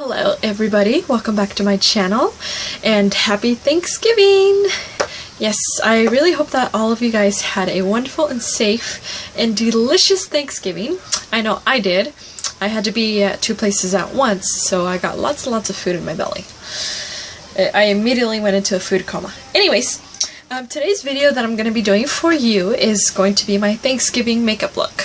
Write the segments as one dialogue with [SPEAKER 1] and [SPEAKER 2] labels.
[SPEAKER 1] Hello everybody, welcome back to my channel and happy Thanksgiving! Yes, I really hope that all of you guys had a wonderful and safe and delicious Thanksgiving. I know I did. I had to be at two places at once, so I got lots and lots of food in my belly. I immediately went into a food coma. Anyways, today's video that I'm going to be doing for you is going to be my Thanksgiving makeup look.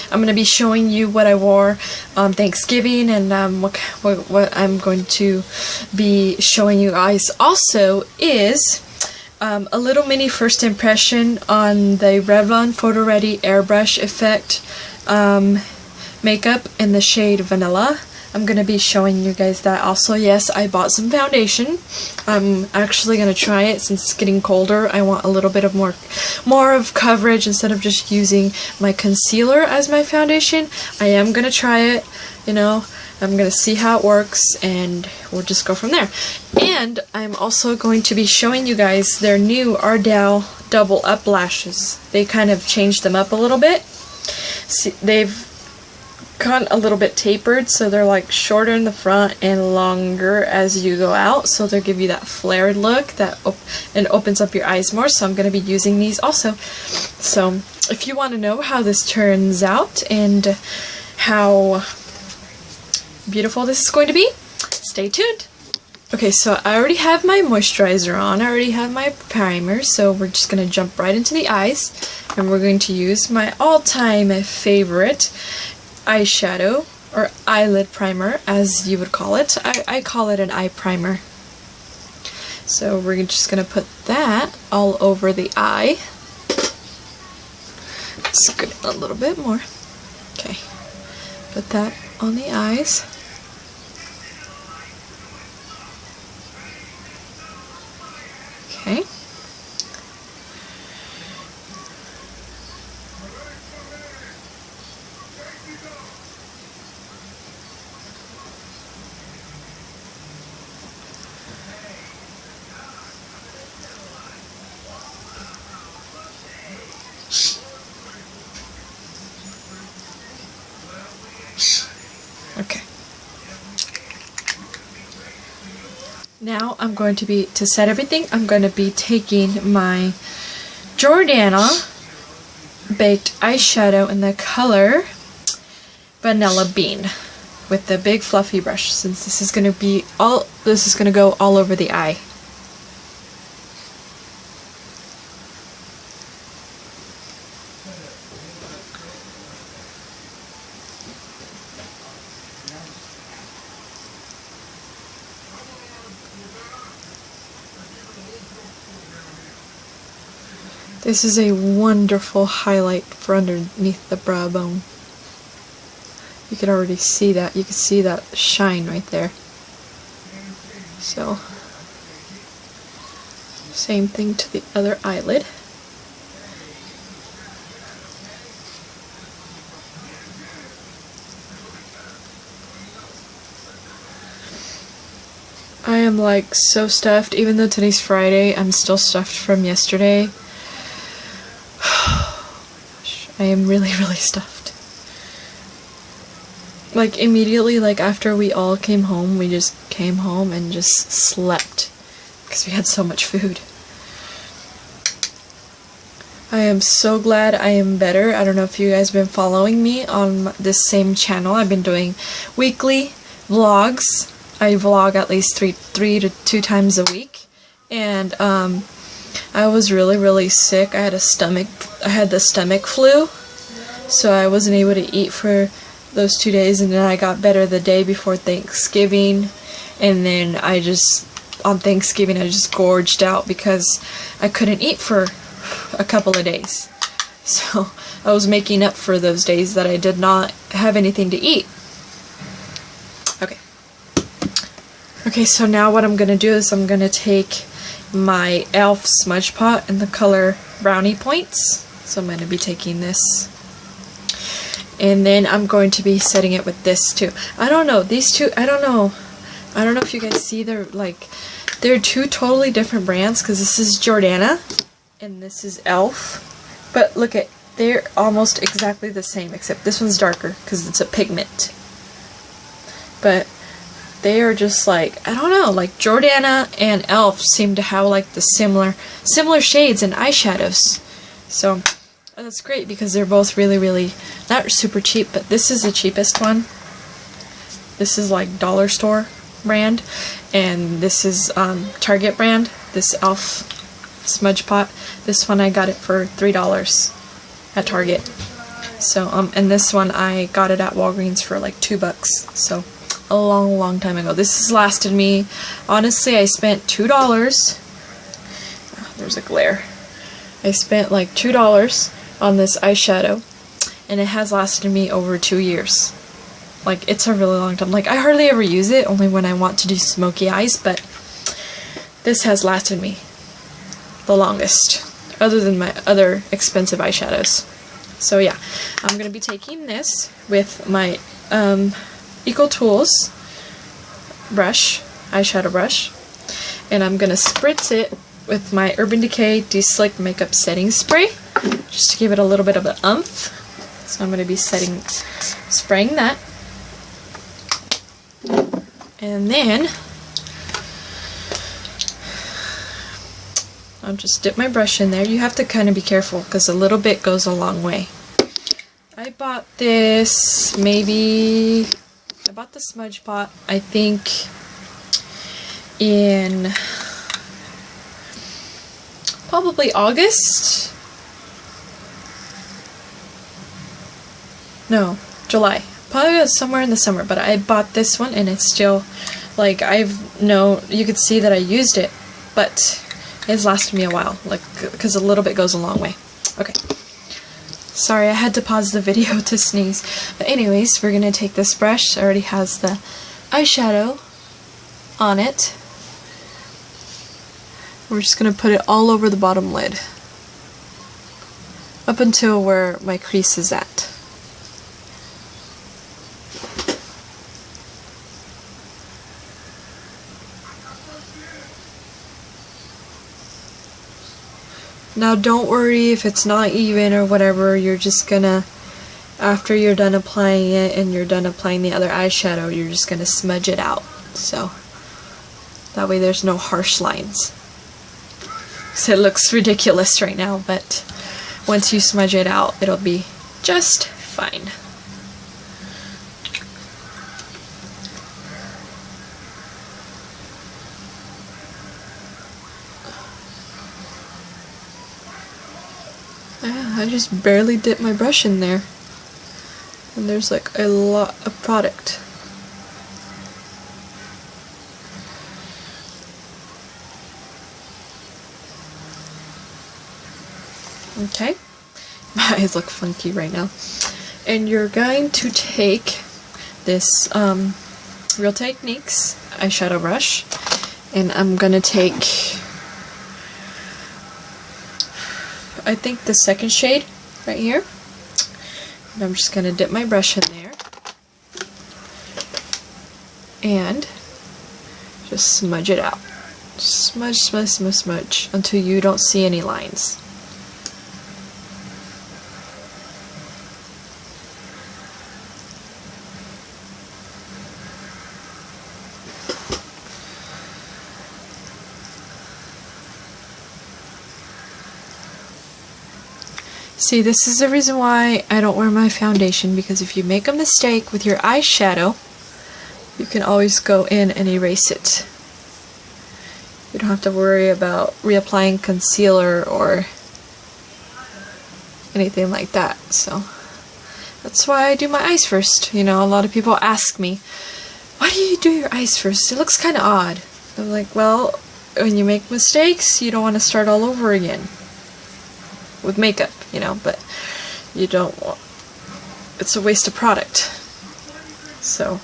[SPEAKER 1] I'm going to be showing you what I wore on Thanksgiving and what I'm going to be showing you guys also is a little mini first impression on the Revlon Photo Ready Airbrush Effect makeup in the shade Vanilla. I'm going to be showing you guys that also. Yes, I bought some foundation. I'm actually going to try it since it's getting colder. I want a little bit of more of coverage instead of just using my concealer as my foundation. I am going to try it, you know. I'm going to see how it works and we'll just go from there. And I'm also going to be showing you guys their new Ardell Double Up Lashes. They kind of changed them up a little bit. See, they've got a little bit tapered, so they're like shorter in the front and longer as you go out, so they'll give you that flared look that opens up your eyes more. So I'm going to be using these also. So if you want to know how this turns out and how beautiful this is going to be, stay tuned. Okay, so I already have my moisturizer on, I already have my primer, so we're just going to jump right into the eyes, and we're going to use my all-time favorite eyeshadow or eyelid primer, as you would call it. I call it an eye primer. So we're just going to put that all over the eye. Just get a little bit more. Okay, put that on the eyes. Okay. Okay. Now I'm going to set everything, I'm going to be taking my Jordana baked eyeshadow in the color Vanilla Bean with the big fluffy brush, since this is going to go all over the eye. This is a wonderful highlight for underneath the brow bone. You can already see that. You can see that shine right there. So, same thing to the other eyelid. I am like so stuffed. Even though today's Friday, I'm still stuffed from yesterday. I am really stuffed. Like immediately, like after we all came home, we just came home and just slept because we had so much food. I am so glad I am better. I don't know if you guys have been following me on this same channel. I've been doing weekly vlogs. I vlog at least three to 2 times a week, and I was really sick. I had the stomach flu, so I wasn't able to eat for those 2 days, and then I got better the day before Thanksgiving, and then on Thanksgiving I just gorged out because I couldn't eat for a couple of days. So I was making up for those days that I did not have anything to eat. Okay, so now what I'm going to do is I'm going to take my e.l.f. smudge pot in the color Brownie Points. So I'm going to be taking this. And then I'm going to be setting it with this too. I don't know, these two, I don't know if you guys see, they're two totally different brands, because this is Jordana and this is e.l.f. But look at, they're almost exactly the same, except this one's darker because it's a pigment. But they are just like, I don't know, like Jordana and e.l.f. seem to have like the similar shades and eyeshadows. So that's great because they're both really not super cheap, but this is the cheapest one. This is like dollar store brand, and this is Target brand, this e.l.f. smudge pot. This one I got it for $3 at Target. So and this one I got it at Walgreens for like $2. So a long time ago. This has lasted me, honestly, I spent $2. Oh, there's a glare. I spent like $2 on this eyeshadow, and it has lasted me over 2 years. Like, it's a really long time. Like, I hardly ever use it, only when I want to do smoky eyes, but this has lasted me the longest, other than my other expensive eyeshadows. So yeah, I'm going to be taking this with my EcoTools brush, eyeshadow brush, and I'm going to spritz it with my Urban Decay De-Slick Makeup Setting Spray, just to give it a little bit of an oomph. So I'm going to be spraying that. And then I'll just dip my brush in there. You have to kind of be careful because a little bit goes a long way. I bought this I bought the smudge pot, I think, in probably August? No, July. Probably somewhere in the summer, but I bought this one and it's still, like, you could see that I used it, but it's lasted me a while, like, because a little bit goes a long way. Okay. Sorry, I had to pause the video to sneeze. But anyways, we're gonna take this brush. It already has the eyeshadow on it. We're just gonna put it all over the bottom lid, up until where my crease is at. Now don't worry if it's not even or whatever, you're just gonna, after you're done applying it and you're done applying the other eyeshadow, you're just gonna smudge it out. So that way there's no harsh lines. So it looks ridiculous right now, but once you smudge it out, it'll be just fine. I just barely dip my brush in there, and there's like a lot of product. Okay, my eyes look funky right now. And you're going to take this Real Techniques eyeshadow brush, and I'm gonna take, I think, the second shade right here, and I'm just gonna dip my brush in there and just smudge it out. Smudge, smudge, smudge, smudge until you don't see any lines. See, this is the reason why I don't wear my foundation, because if you make a mistake with your eyeshadow, you can always go in and erase it. You don't have to worry about reapplying concealer or anything like that. So that's why I do my eyes first. You know, a lot of people ask me, why do you do your eyes first? It looks kind of odd. I'm like, well, when you make mistakes, you don't want to start all over again with makeup, you know, but you don't want, it's a waste of product. So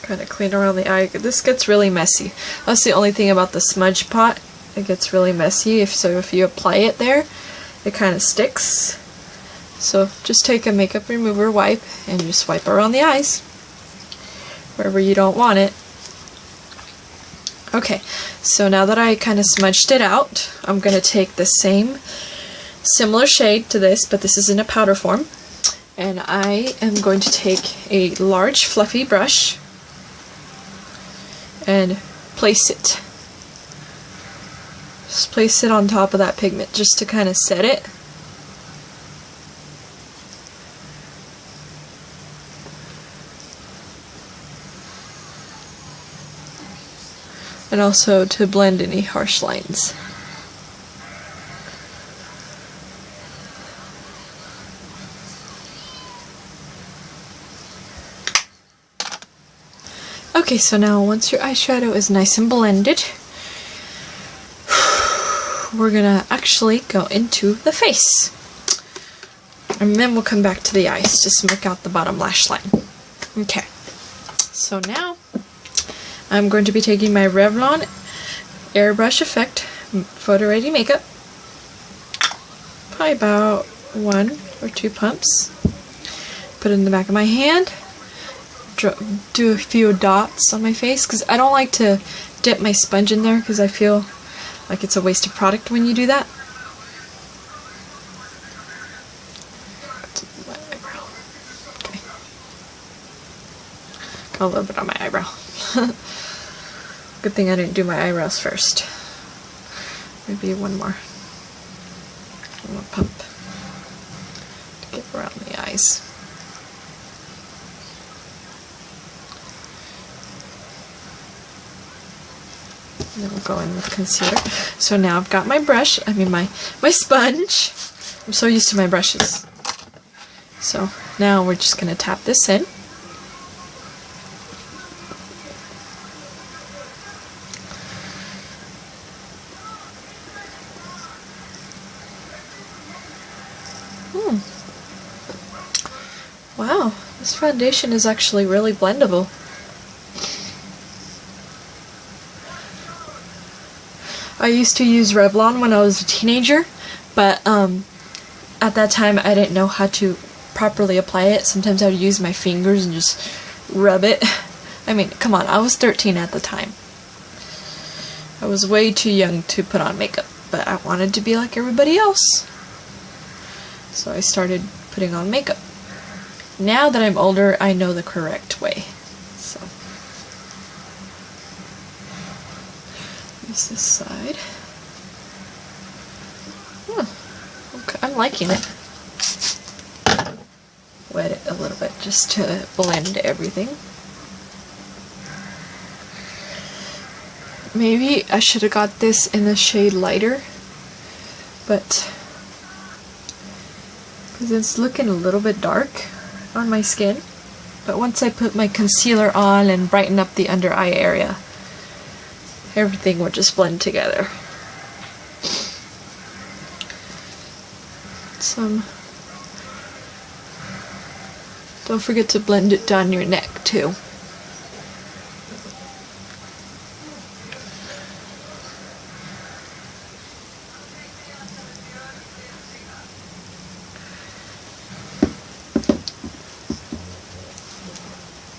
[SPEAKER 1] kind of clean around the eye. This gets really messy. That's the only thing about the smudge pot. It gets really messy. If you apply it there, it kind of sticks. So just take a makeup remover wipe and just wipe around the eyes wherever you don't want it. Okay, so now that I kind of smudged it out, I'm going to take the similar shade to this, but this is in a powder form, and I am going to take a large fluffy brush and place it. Just place it on top of that pigment just to kind of set it. And also to blend any harsh lines. Okay, so now once your eyeshadow is nice and blended, we're gonna actually go into the face. And then we'll come back to the eyes to smoke out the bottom lash line. Okay, so now I'm going to be taking my Revlon Airbrush Effect Photo Ready Makeup. Probably about 1 or 2 pumps. Put it in the back of my hand. Do a few dots on my face because I don't like to dip my sponge in there because I feel like it's a waste of product when you do that. My eyebrow. Okay. Got a little bit on my eyebrow. Good thing I didn't do my eyebrows first. Maybe one more pump to get around the eyes. And then we'll go in with concealer. So now I've got my brush, my sponge. I'm so used to my brushes. So now we're just going to tap this in. Wow, this foundation is actually really blendable. I used to use Revlon when I was a teenager, but at that time I didn't know how to properly apply it. Sometimes I would use my fingers and just rub it. I mean, come on, I was 13 at the time. I was way too young to put on makeup, but I wanted to be like everybody else. So I started putting on makeup. Now that I'm older, I know the correct way. So use this side. Okay, I'm liking it. Wet it a little bit just to blend everything. Maybe I should have got this in a shade lighter, but because it's looking a little bit dark on my skin. But once I put my concealer on and brighten up the under eye area, everything will just blend together. Don't forget to blend it down your neck too.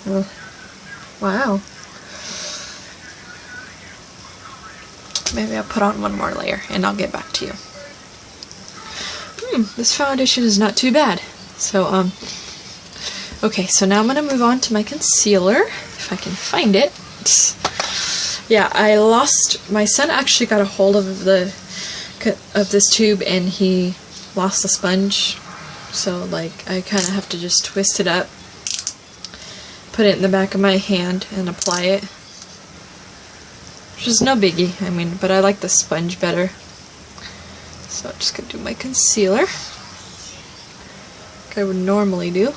[SPEAKER 1] Oh, wow. Maybe I'll put on one more layer and I'll get back to you. This foundation is not too bad. So, okay, so now I'm going to move on to my concealer, if I can find it. Yeah, my son actually got a hold of this tube and he lost the sponge. So, like, I kind of have to just twist it up, put it in the back of my hand and apply it. Which is no biggie, but I like the sponge better. So I'm just going to do my concealer, like I would normally do.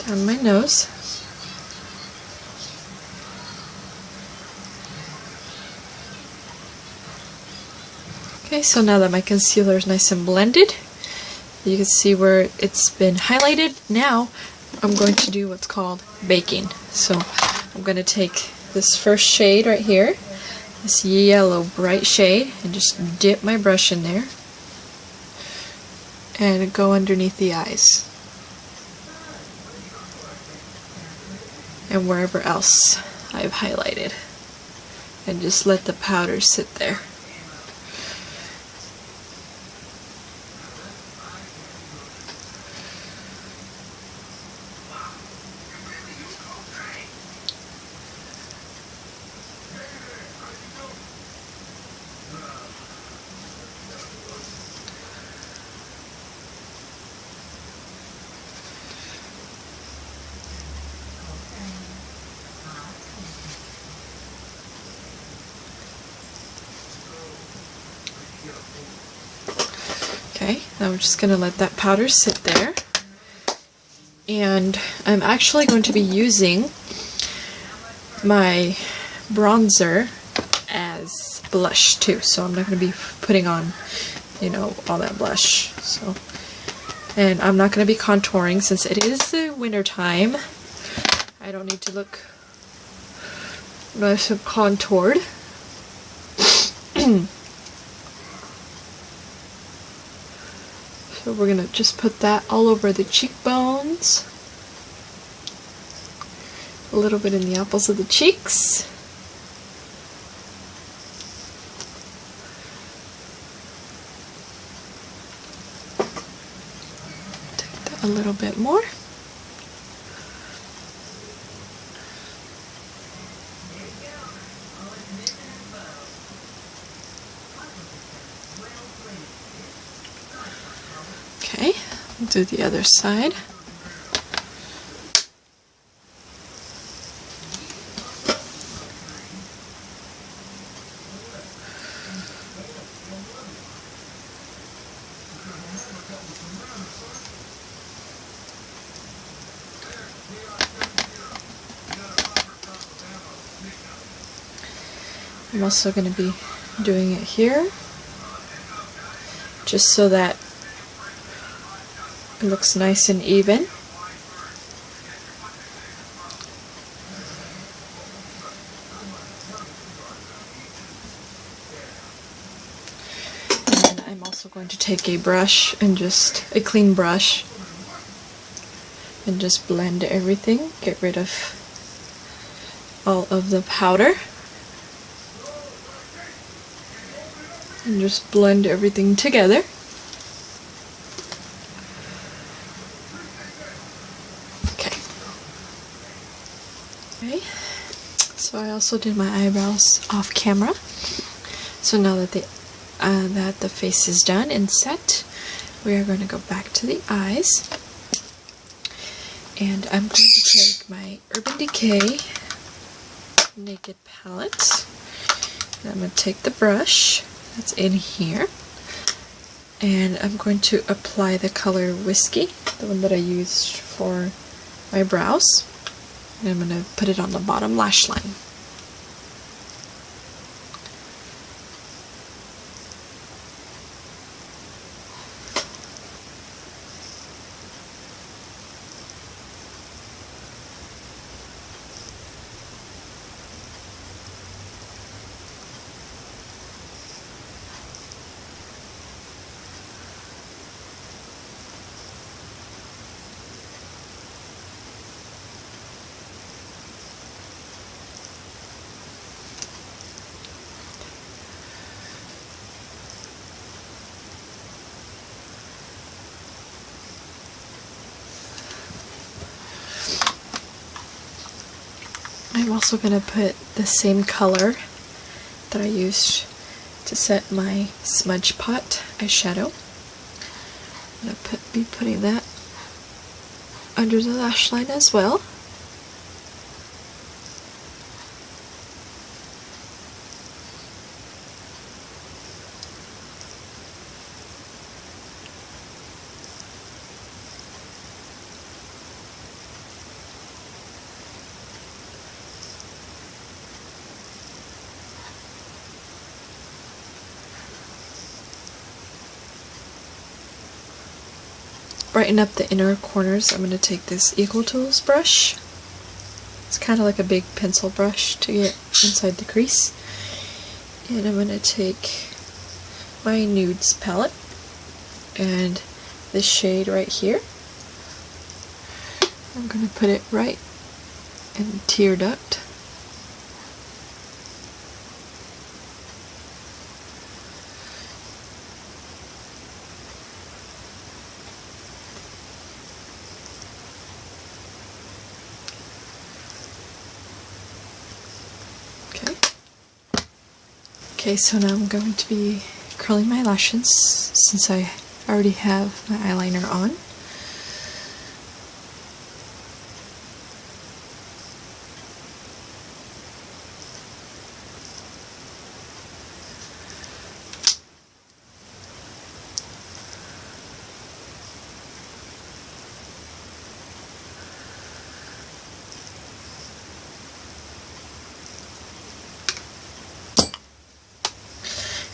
[SPEAKER 1] Down my nose. Okay, so now that my concealer is nice and blended, you can see where it's been highlighted. Now I'm going to do what's called baking. So I'm going to take this first shade right here, this yellow bright shade, and just dip my brush in there and go underneath the eyes and wherever else I've highlighted, and just let the powder sit there. Okay, now we're just going to let that powder sit there. And I'm actually going to be using my bronzer as blush too. So I'm not going to be putting on, you know, all that blush. So, and I'm not going to be contouring since it is the winter time. I don't need to look nice and contoured. So we're going to just put that all over the cheekbones, a little bit in the apples of the cheeks, take that a little bit more. Okay, we'll do the other side. I'm also going to be doing it here, just so that it looks nice and even. And then I'm also going to take a brush and just a clean brush and just blend everything, get rid of all of the powder, and just blend everything together. Okay, so I also did my eyebrows off camera. So now that the face is done and set, we are going to go back to the eyes. And I'm going to take my Urban Decay Naked Palette. And I'm going to take the brush that's in here, and I'm going to apply the color Whiskey, the one that I used for my brows. And I'm going to put it on the bottom lash line. I'm also going to put the same color that I used to set my Smudge Pot eyeshadow. I'm going to be putting that under the lash line as well. Brighten up the inner corners. I'm going to take this Eco Tools brush. It's kind of like a big pencil brush to get inside the crease. And I'm going to take my Nudes palette, and this shade right here. I'm going to put it right in tear duct. Okay, so now I'm going to be curling my lashes since I already have my eyeliner on.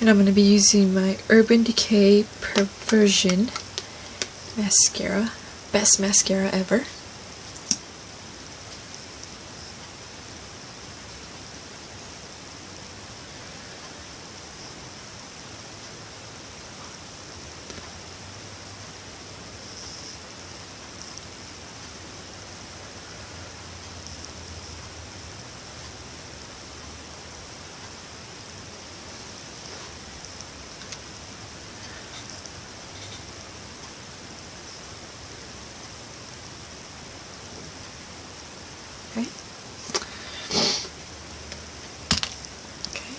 [SPEAKER 1] And I'm going to be using my Urban Decay Perversion mascara. Best mascara ever.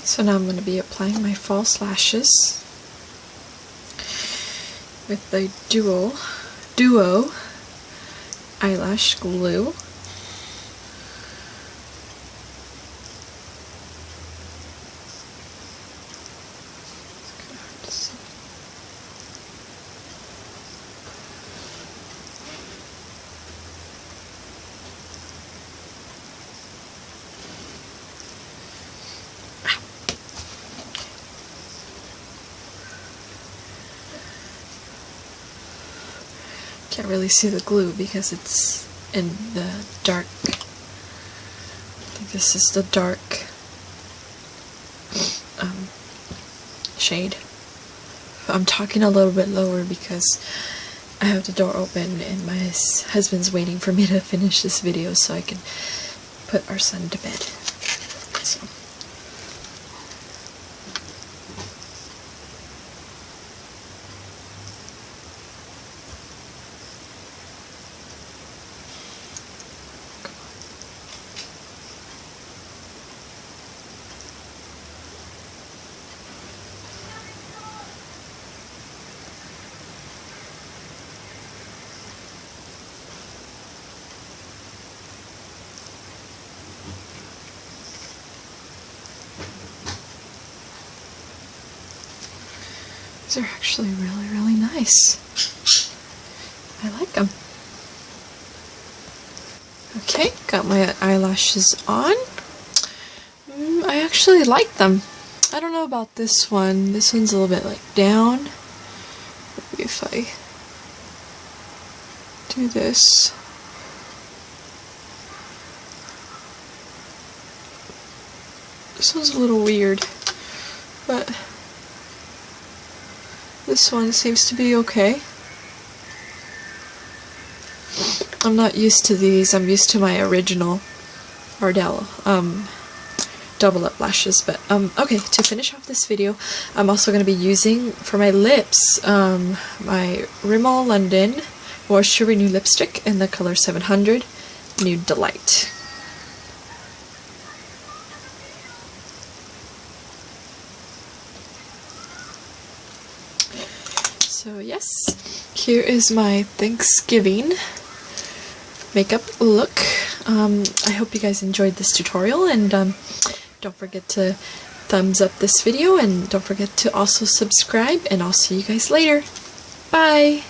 [SPEAKER 1] So now I'm going to be applying my false lashes with the Duo eyelash glue. Can't really see the glue because it's in the dark. I think this is the dark shade. I'm talking a little bit lower because I have the door open and my husband's waiting for me to finish this video so I can put our son to bed. So. These are actually really, really nice. I like them. Okay, got my eyelashes on. I actually like them. I don't know about this one. This one's a little bit like down. Maybe if I do this. This one's a little weird, but this one seems to be okay. I'm not used to these. I'm used to my original Ardell double up lashes. But okay, to finish off this video, I'm also going to be using for my lips my Rimmel London Moisture Renew lipstick in the color 700 Nude Delight. So yes, here is my Thanksgiving makeup look. I hope you guys enjoyed this tutorial, and don't forget to thumbs up this video, and don't forget to also subscribe, and I'll see you guys later. Bye!